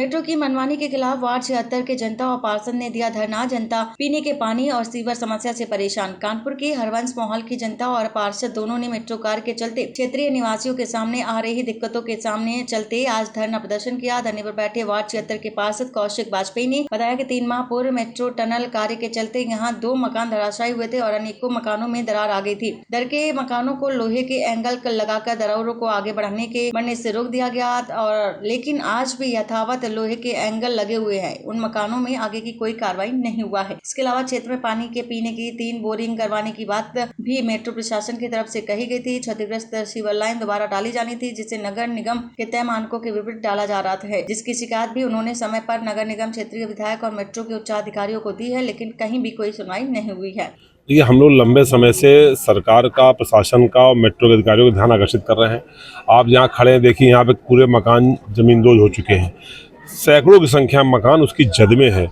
Metro की मनमानी के खिलाफ वार्ड 76 के जनता और पार्षद ने दिया धरना। जनता पीने के पानी और सीवर समस्या से परेशान। कानपुर के हरवंश मोहल की जनता और पार्षद दोनों ने मेट्रो कार के चलते क्षेत्रीय निवासियों के सामने आ रही दिक्कतों के सामने चलते आज धरना प्रदर्शन किया। धरने पर बैठे वार्ड 76 के पार्षद कौशिक वाजपेयी ने बताया कि 3 माह पूर्व मेट्रो टनल कार्य के चलते यहाँ 2 मकान धराशायी हुए थे और अनेकों मकानों में दरार आ गई थी। दर के मकानों को लोहे के एंगल लगाकर दरारों को आगे बढ़ने से रोक दिया गया और लेकिन आज भी यथावत लोहे के एंगल लगे हुए हैं। उन मकानों में आगे की कोई कार्रवाई नहीं हुआ है। इसके अलावा क्षेत्र में पानी के पीने की 3 बोरिंग करवाने की बात भी मेट्रो प्रशासन की तरफ से कही गई थी। क्षतिग्रस्त सीवर लाइन दोबारा डाली जानी थी, जिसे नगर निगम के तय मानकों के विपरीत डाला जा रहा है, जिसकी शिकायत भी उन्होंने समय पर नगर निगम, क्षेत्रीय विधायक और मेट्रो के उच्चाधिकारियों को दी है, लेकिन कहीं भी कोई सुनवाई नहीं हुई है। ये हम लोग लंबे समय से सरकार का, प्रशासन का और मेट्रो के अधिकारियों का ध्यान आकर्षित कर रहे हैं। आप यहाँ खड़े हैं, देखिए यहाँ पे पूरे मकान जमींदोज हो चुके हैं। सैकड़ों की संख्या में मकान उसकी जद में है।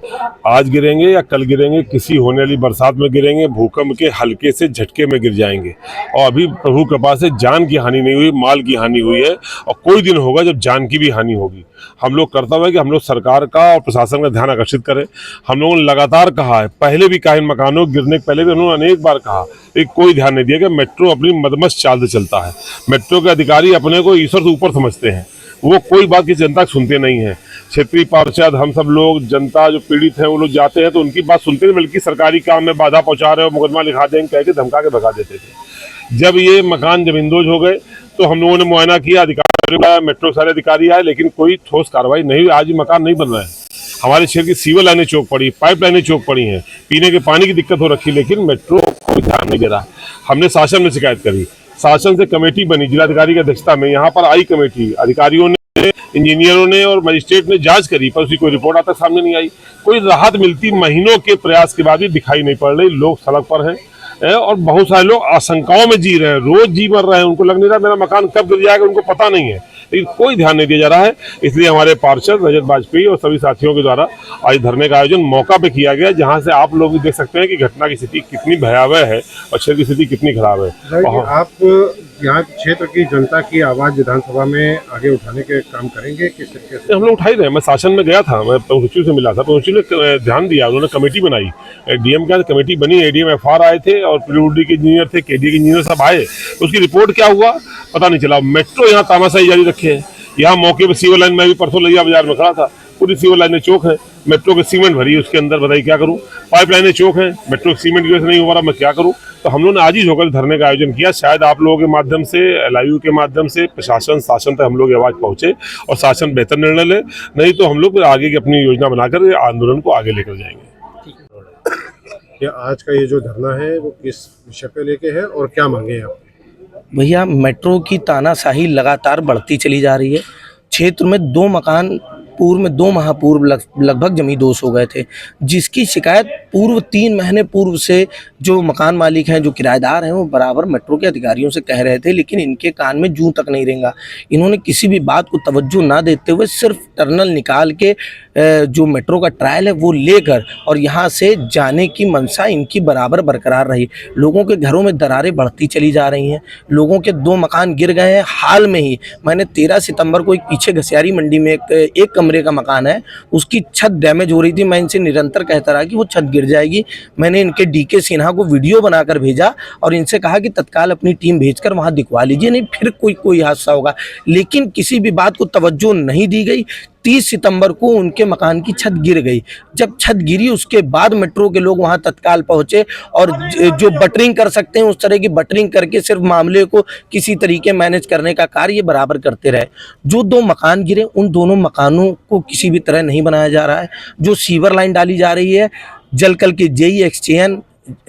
आज गिरेंगे या कल गिरेंगे, किसी होने वाली बरसात में गिरेंगे, भूकंप के हल्के से झटके में गिर जाएंगे। और अभी प्रभु कृपा से जान की हानि नहीं हुई, माल की हानि हुई है और कोई दिन होगा जब जान की भी हानि होगी। हम लोग कर्तव्य है कि हम लोग सरकार का और प्रशासन का ध्यान आकर्षित करें। हम लोगों ने लगातार कहा है, पहले भी कहा, इन मकानों गिरने के पहले भी उन्होंने अनेक बार कहा, एक कोई ध्यान नहीं दिया कि मेट्रो अपनी मदमस्त चाल से चलता है। मेट्रो के अधिकारी अपने को ईश्वर से ऊपर समझते हैं, वो कोई बात की जनता सुनते नहीं है। क्षेत्रीय पार्षद, हम सब लोग, जनता जो पीड़ित है, वो लोग जाते हैं तो उनकी बात सुनते नहीं, बल्कि सरकारी काम में बाधा पहुंचा रहे हो, मुकदमा लिखा देंगे कह के धमका के भगा देते थे। जब ये मकान जमींदोज हो गए तो हम लोगों ने मुआयना किया, अधिकारी, मेट्रो सारे अधिकारी आए, लेकिन कोई ठोस कार्रवाई नहीं हुई। आज ये मकान नहीं बन रहा है। हमारे शहर की सीवर लाइनें चौक पड़ी, पाइप लाइनें चौक पड़ी हैं, पीने के पानी की दिक्कत हो रखी, लेकिन मेट्रो कोई ध्यान नहीं दे रहा। हमने शासन में शिकायत करी, शासन से कमेटी बनी जिलाधिकारी की अध्यक्षता में, यहाँ पर आई कमेटी, अधिकारियों ने, इंजीनियरों ने और मजिस्ट्रेट ने जांच करी, पर उसकी कोई रिपोर्ट आता सामने नहीं आई। कोई राहत मिलती महीनों के प्रयास के बाद भी दिखाई नहीं पड़ रही। लोग सड़क पर हैं और बहुत सारे लोग आशंकाओं में जी रहे हैं, रोज जी मर रहे हैं। उनको लग नहीं रहा मेरा मकान कब गिर जाएगा, उनको पता नहीं है, लेकिन कोई ध्यान नहीं दिया जा रहा है। इसलिए हमारे पार्षद रजत वाजपेयी और सभी साथियों के द्वारा आज धरने का आयोजन मौका पे किया गया, जहां से आप लोग भी देख सकते हैं कि घटना की स्थिति कितनी भयावह है और शहर की स्थिति कितनी खराब है। आप यहाँ क्षेत्र की जनता की आवाज विधानसभा में आगे उठाने के काम करेंगे किस तरीके से? हम लोग उठा ही रहे हैं। मैं शासन में गया था, मैं पहुंची से मिला था, पहुंची ने ध्यान दिया, उन्होंने कमेटी बनाई, डीएम का कमेटी बनी, एडीएम एफआर आए थे और पीडब्ल्यूडी के इंजीनियर थे, केडी के इंजीनियर सब आए। उसकी रिपोर्ट क्या हुआ पता नहीं चला। मेट्रो यहाँ तानाशाही जारी रखे है। यहाँ मौके पर सीवर लाइन में भी परसों लिया बाजार में खड़ा था, पूरी सीवर लाइनें चौक है, मेट्रो के सीमेंट भरी उसके अंदर, बताइए क्या करूं। पाइप लाइनें चौक है, मेट्रो सीमेंट की वजह से नहीं हो रहा, मैं क्या करूं। तो हम लोगों ने आज ही होकर धरने का आयोजन किया। शायद आप लोगों के माध्यम से, LIU के माध्यम से प्रशासन, शासन तक हम लोग आवाज पहुंचे और शासन बेहतर निर्णय ले, नहीं तो हम लोग आगे की अपनी योजना बनाकर आंदोलन को आगे लेकर जाएंगे। क्या आज का ये जो धरना है वो किस विषय पे लेके है और क्या मांगे आप? भैया, मेट्रो की तानाशाही लगातार बढ़ती चली जा रही है। क्षेत्र में 2 मकान पूर्व में 2 माह पूर्व लगभग जमींदोज हो गए थे, जिसकी शिकायत पूर्व 3 महीने पूर्व से जो मकान मालिक हैं, जो किराएदार हैं, वो बराबर मेट्रो के अधिकारियों से कह रहे थे, लेकिन इनके कान में जूं तक नहीं रेंगा। इन्होंने किसी भी बात को तवज्जो ना देते हुए सिर्फ टर्नल निकाल के जो मेट्रो का ट्रायल है वो लेकर और यहाँ से जाने की मंशा इनकी बराबर बरकरार रही। लोगों के घरों में दरारें बढ़ती चली जा रही हैं, लोगों के 2 मकान गिर गए हैं। हाल में ही मैंने 13 सितंबर को एक पीछे घसियारी मंडी में एक कमरे का मकान है, उसकी छत डैमेज हो रही थी। मैं इनसे निरंतर कहता रहा कि वो छत गिर जाएगी। मैंने इनके DK सिन्हा को वीडियो बनाकर भेजा और इनसे कहा कि तत्काल अपनी टीम भेजकर वहाँ दिखवा लीजिए, नहीं फिर कोई हादसा होगा, लेकिन किसी भी बात को तवज्जो नहीं दी गई। 30 सितंबर को उनके मकान की छत गिर गई। जब छत गिरी उसके बाद मेट्रो के लोग वहां तत्काल पहुंचे और जो बटरिंग कर सकते हैं उस तरह की बटरिंग करके सिर्फ मामले को किसी तरीके मैनेज करने का कार्य बराबर करते रहे। जो 2 मकान गिरे उन दोनों मकानों को किसी भी तरह नहीं बनाया जा रहा है। जो सीवर लाइन डाली जा रही है, जलकल के JE XTN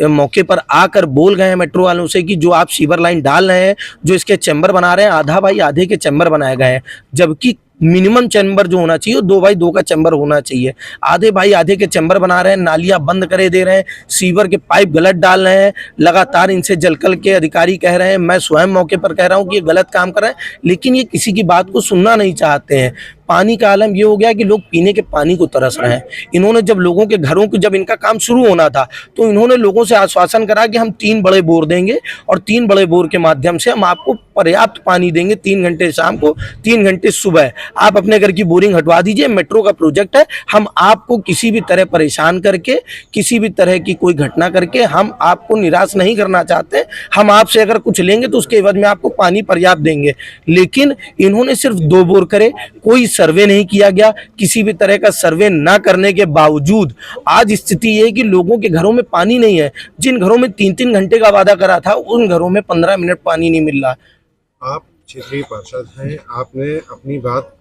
मौके पर आकर बोल गए हैं मेट्रो वालों से कि जो आप सीवर लाइन डाल रहे हैं, जो इसके चैम्बर बना रहे हैं, आधा बाई आधे के चैम्बर बनाए गए हैं, जबकि मिनिमम चैम्बर जो होना चाहिए 2 बाई 2 का चैम्बर होना चाहिए। आधे बाई आधे के चैम्बर बना रहे हैं, नालियां बंद करे दे रहे हैं, सीवर के पाइप गलत डाल रहे हैं। लगातार इनसे जलकल के अधिकारी कह रहे हैं, मैं स्वयं मौके पर कह रहा हूं कि ये गलत काम कर रहे हैं, लेकिन ये किसी की बात को सुनना नहीं चाहते हैं। पानी का आलम ये हो गया कि लोग पीने के पानी को तरस रहे हैं। इन्होंने जब लोगों के घरों को, जब इनका काम शुरू होना था, तो इन्होंने लोगों से आश्वासन करा कि हम 3 बड़े बोर देंगे और 3 बड़े बोर के माध्यम से हम आपको पर्याप्त पानी देंगे, 3 घंटे शाम को, 3 घंटे सुबह। आप अपने घर की बोरिंग हटवा दीजिए, मेट्रो का प्रोजेक्ट है, हम आपको किसी भी तरह परेशान करके, किसी भी तरह की कोई घटना करके हम आपको निराश नहीं करना चाहते। हम आपसे अगर कुछ लेंगे तो उसके एवज में आपको पानी पर्याप्त देंगे। लेकिन इन्होंने सिर्फ 2 बोर करे, कोई सर्वे नहीं किया गया। किसी भी तरह का सर्वे ना करने के बावजूद आज स्थिति ये है कि लोगों के घरों में पानी नहीं है। जिन घरों में 3-3 घंटे का वादा करा था, उन घरों में 15 मिनट पानी नहीं मिल रहा। आप क्षेत्रीय पार्षद हैं, आपने अपनी बात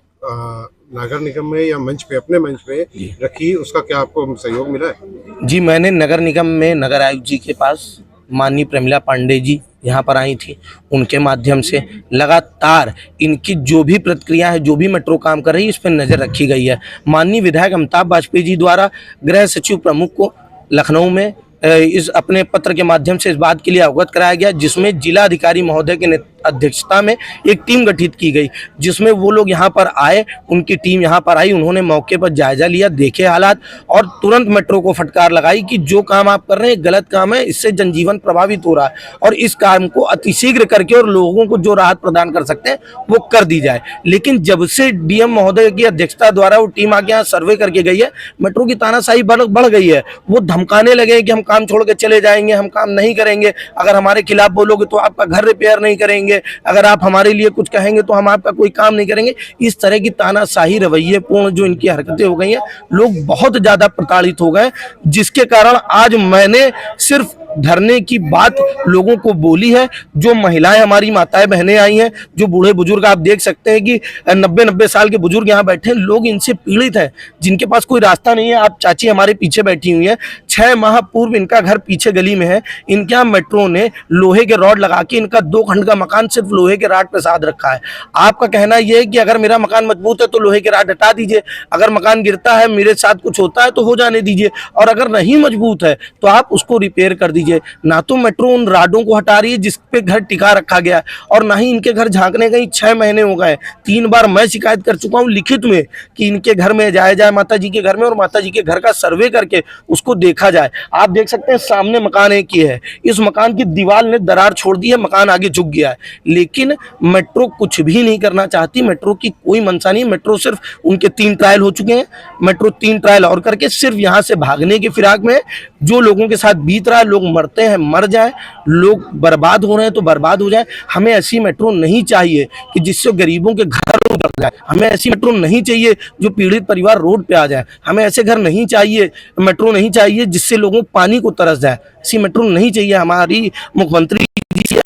नगर निगम में या मंच पे, अपने मंच पे रखी, उसका क्या आपको सहयोग मिला है? जी, मैंने नगर निगम में नगर आयुक्त जी के पास, माननीय प्रमिला पांडे जी यहाँ पर आई थी, उनके माध्यम से लगातार इनकी जो भी प्रतिक्रिया है, जो भी मेट्रो काम कर रही है, इस पर नज़र रखी गई है। माननीय विधायक अमिताभ वाजपेयी जी द्वारा गृह सचिव प्रमुख को लखनऊ में इस अपने पत्र के माध्यम से इस बात के लिए अवगत कराया गया, जिसमें जिला अधिकारी महोदय के अध्यक्षता में एक टीम गठित की गई, जिसमें वो लोग यहाँ पर आए, उनकी टीम यहाँ पर आई, उन्होंने मौके पर जायजा लिया, देखे हालात और तुरंत मेट्रो को फटकार लगाई कि जो काम आप कर रहे हैं गलत काम है, इससे जनजीवन प्रभावित हो रहा है और इस काम को अतिशीघ्र करके और लोगों को जो राहत प्रदान कर सकते हैं वो कर दी जाए। लेकिन जब से डीएम महोदय की अध्यक्षता द्वारा वो टीम आके यहाँ सर्वे करके गई है, मेट्रो की तानाशाही बढ़ गई है। वो धमकाने लगे कि हम काम छोड़ के चले जाएंगे, हम काम नहीं करेंगे, अगर हमारे खिलाफ बोलोगे तो आपका घर रिपेयर नहीं करेंगे, अगर आप हमारे लिए कुछ कहेंगे तो हम आपका कोई काम नहीं करेंगे। इस तरह की तानाशाही रवैये पूर्ण जो इनकी हरकतें हो गई हैं, लोग बहुत ज्यादा प्रताड़ित हो गए, जिसके कारण आज मैंने सिर्फ धरने की बात लोगों को बोली है। जो महिलाएं हमारी माताएं बहनें आई हैं, जो बूढ़े बुजुर्ग, आप देख सकते हैं कि 90-90 साल के बुजुर्ग यहाँ बैठे हैं, लोग इनसे पीड़ित हैं, जिनके पास कोई रास्ता नहीं है। आप चाची हमारे पीछे बैठी हुई है, 6 माह पूर्व इनका घर पीछे गली में है, इनके यहाँ मेट्रो ने लोहे के रॉड लगा के इनका 2 खंड का मकान सिर्फ लोहे के राड पे साध रखा है। आपका कहना यह है कि अगर मेरा मकान मजबूत है तो लोहे के राड हटा दीजिए, अगर मकान गिरता है, मेरे साथ कुछ होता है तो हो जाने दीजिए, और अगर नहीं मजबूत है तो आप उसको रिपेयर कर दीजिए। ना तो मेट्रो उन राडों को हटा रही है जिस पे घर टिका रखा गया है, और ना ही इनके घर झांकने गई। 6 महीने हो गए, 3 बार मैं शिकायत कर चुका हूं लिखित में कि इनके घर में जाया जाए, माता जी के घर में, और माता जी के घर का सर्वे करके उसको देखा जाए। आप देख सकते हैं सामने मकान एक ही है, इस मकान की दीवार ने दरार छोड़ दी है, मकान आगे झुक गया है, लेकिन मेट्रो कुछ भी नहीं करना चाहती। मेट्रो की कोई मंशा नहीं। मेट्रो सिर्फ, उनके 3 ट्रायल हो चुके हैं, मेट्रो 3 ट्रायल और करके सिर्फ यहाँ से भागने की फिराक में। जो लोगों के साथ बीत रहा है, लोग मरते हैं मर जाए, लोग बर्बाद हो रहे हैं तो बर्बाद हो जाए। हमें ऐसी मेट्रो नहीं चाहिए कि जिससे गरीबों के घर उजड़ जाए। हमें ऐसी मेट्रो नहीं चाहिए जो पीड़ित परिवार रोड पे आ जाए। हमें ऐसे घर नहीं चाहिए, मेट्रो नहीं चाहिए जिससे लोगों पानी को तरस जाए। ऐसी मेट्रो नहीं चाहिए। हमारी मुख्यमंत्री जी से,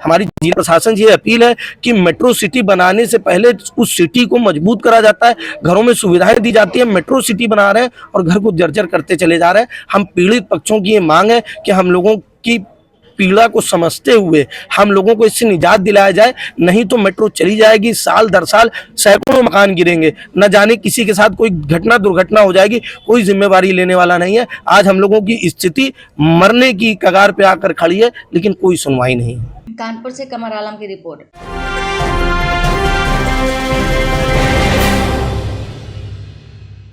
हमारी जिला प्रशासन से अपील है कि मेट्रो सिटी बनाने से पहले उस सिटी को मजबूत करा जाता है, घरों में सुविधाएं दी जाती है। मेट्रो सिटी बना रहे हैं और घर को जर्जर करते चले जा रहे हैं। हम पीड़ित पक्षों की ये मांग है कि हम लोगों की पीड़ा को समझते हुए हम लोगों को इससे निजात दिलाया जाए, नहीं तो मेट्रो चली जाएगी, साल दर साल सैकड़ों मकान गिरेंगे, न जाने किसी के साथ कोई दुर्घटना हो जाएगी, कोई जिम्मेवारी लेने वाला नहीं है। आज हम लोगों की स्थिति मरने की कगार पे आकर खड़ी है, लेकिन कोई सुनवाई नहीं है। कानपुर से कमर आलम की रिपोर्ट।